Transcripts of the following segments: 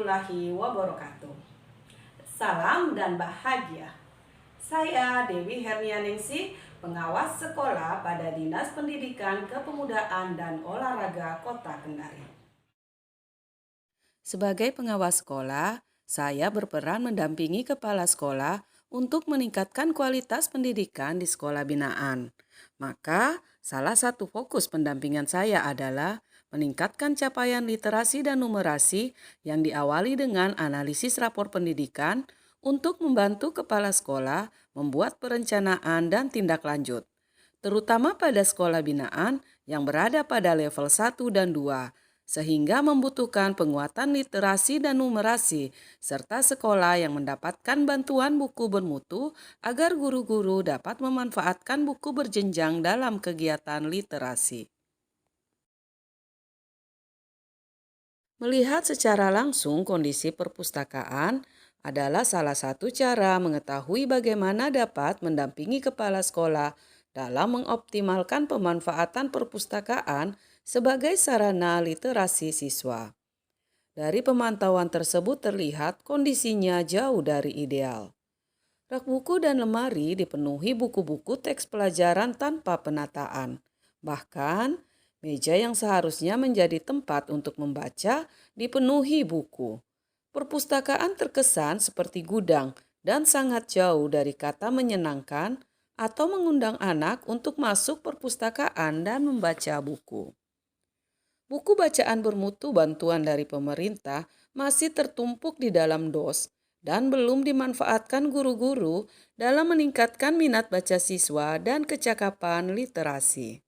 warahmatullahi wabarakatuh. Salam dan bahagia. Saya Dewi Hernianingsih, pengawas sekolah pada Dinas Pendidikan Kepemudaan dan Olahraga Kota Kendari. Sebagai pengawas sekolah, saya berperan mendampingi kepala sekolah untuk meningkatkan kualitas pendidikan di sekolah binaan. Maka, salah satu fokus pendampingan saya adalah meningkatkan capaian literasi dan numerasi yang diawali dengan analisis rapor pendidikan untuk membantu kepala sekolah membuat perencanaan dan tindak lanjut, terutama pada sekolah binaan yang berada pada level 1 dan 2, sehingga membutuhkan penguatan literasi dan numerasi, serta sekolah yang mendapatkan bantuan buku bermutu agar guru-guru dapat memanfaatkan buku berjenjang dalam kegiatan literasi. Melihat secara langsung kondisi perpustakaan adalah salah satu cara mengetahui bagaimana dapat mendampingi kepala sekolah dalam mengoptimalkan pemanfaatan perpustakaan sebagai sarana literasi siswa. Dari pemantauan tersebut terlihat kondisinya jauh dari ideal. Rak buku dan lemari dipenuhi buku-buku teks pelajaran tanpa penataan. Bahkan, meja yang seharusnya menjadi tempat untuk membaca dipenuhi buku. Perpustakaan terkesan seperti gudang dan sangat jauh dari kata menyenangkan atau mengundang anak untuk masuk perpustakaan dan membaca buku. Buku bacaan bermutu bantuan dari pemerintah masih tertumpuk di dalam dos dan belum dimanfaatkan guru-guru dalam meningkatkan minat baca siswa dan kecakapan literasi.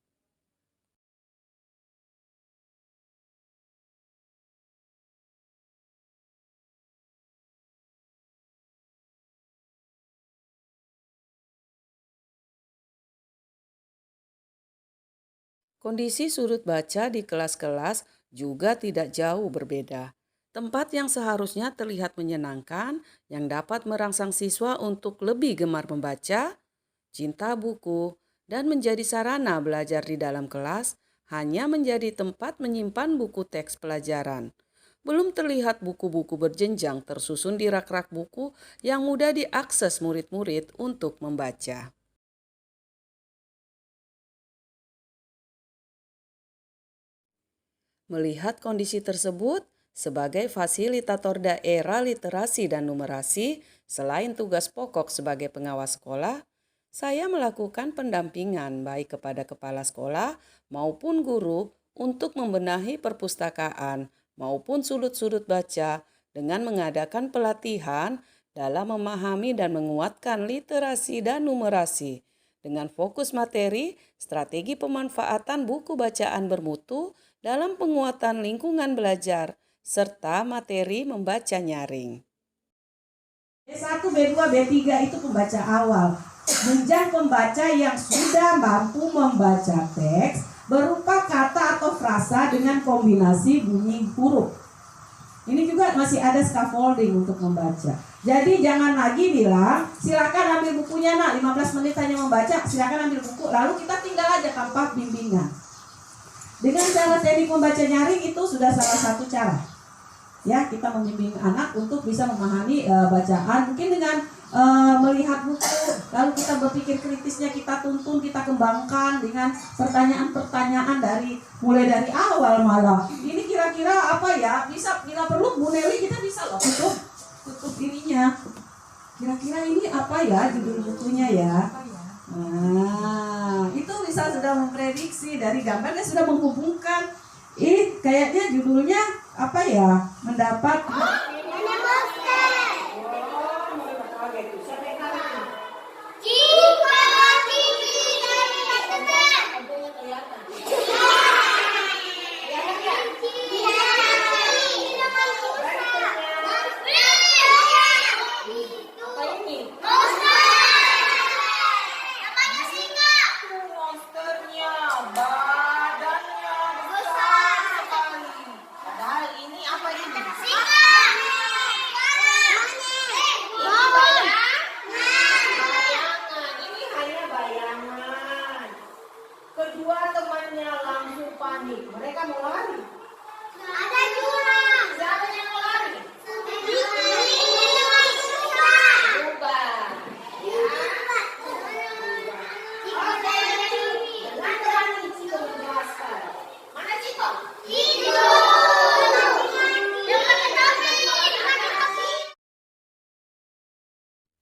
Kondisi sudut baca di kelas-kelas juga tidak jauh berbeda. Tempat yang seharusnya terlihat menyenangkan, yang dapat merangsang siswa untuk lebih gemar membaca, cinta buku, dan menjadi sarana belajar di dalam kelas, hanya menjadi tempat menyimpan buku teks pelajaran. Belum terlihat buku-buku berjenjang tersusun di rak-rak buku yang mudah diakses murid-murid untuk membaca. Melihat kondisi tersebut, sebagai fasilitator daerah literasi dan numerasi, selain tugas pokok sebagai pengawas sekolah, saya melakukan pendampingan baik kepada kepala sekolah maupun guru untuk membenahi perpustakaan maupun sudut-sudut baca dengan mengadakan pelatihan dalam memahami dan menguatkan literasi dan numerasi dengan fokus materi, strategi pemanfaatan buku bacaan bermutu dalam penguatan lingkungan belajar, serta materi membaca nyaring. B1, B2, B3 itu pembaca awal. Jenjang pembaca yang sudah mampu membaca teks berupa kata atau frasa dengan kombinasi bunyi huruf. Ini juga masih ada scaffolding untuk membaca. Jadi jangan lagi bilang, silakan ambil bukunya nak, 15 menit hanya membaca, silakan ambil buku, lalu kita tinggal aja tanpa bimbingan. Dengan cara teknik membaca nyaring itu sudah salah satu cara. Ya, kita membimbing anak untuk bisa memahami bacaan, mungkin dengan melihat buku, lalu kita berpikir kritisnya, kita tuntun, kita kembangkan dengan pertanyaan-pertanyaan mulai dari awal malah. Ini kira-kira apa ya? Bisa bila perlu Bu Nelly kita bisa loh tutup ininya. Kira-kira ini apa ya judul bukunya ya? Nah, itu bisa sudah memprediksi dari gambarnya, sudah menghubungkan. Ini kayaknya judulnya apa ya? Mendapat kedua temannya langsung panik. Mereka mau lari. Ada jurang. Siapa yang mau lari?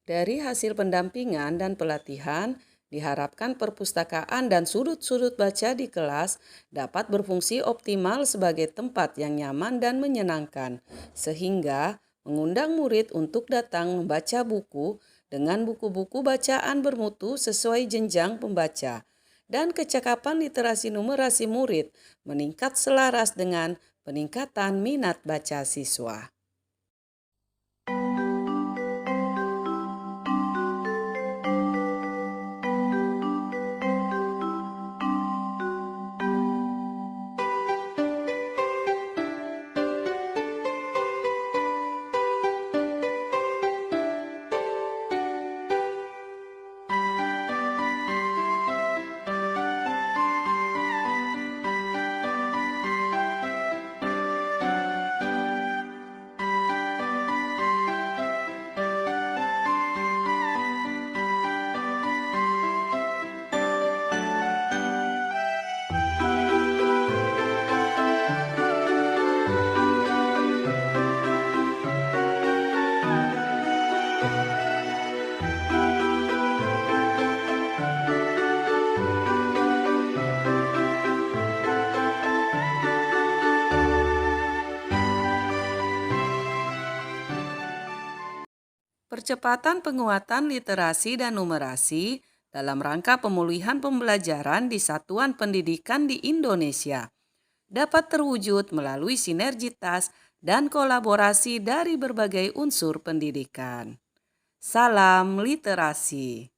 Dari hasil pendampingan dan pelatihan, diharapkan perpustakaan dan sudut-sudut baca di kelas dapat berfungsi optimal sebagai tempat yang nyaman dan menyenangkan, sehingga mengundang murid untuk datang membaca buku dengan buku-buku bacaan bermutu sesuai jenjang pembaca. Dan kecakapan literasi numerasi murid meningkat selaras dengan peningkatan minat baca siswa. Percepatan penguatan literasi dan numerasi dalam rangka pemulihan pembelajaran di satuan pendidikan di Indonesia dapat terwujud melalui sinergitas dan kolaborasi dari berbagai unsur pendidikan. Salam literasi.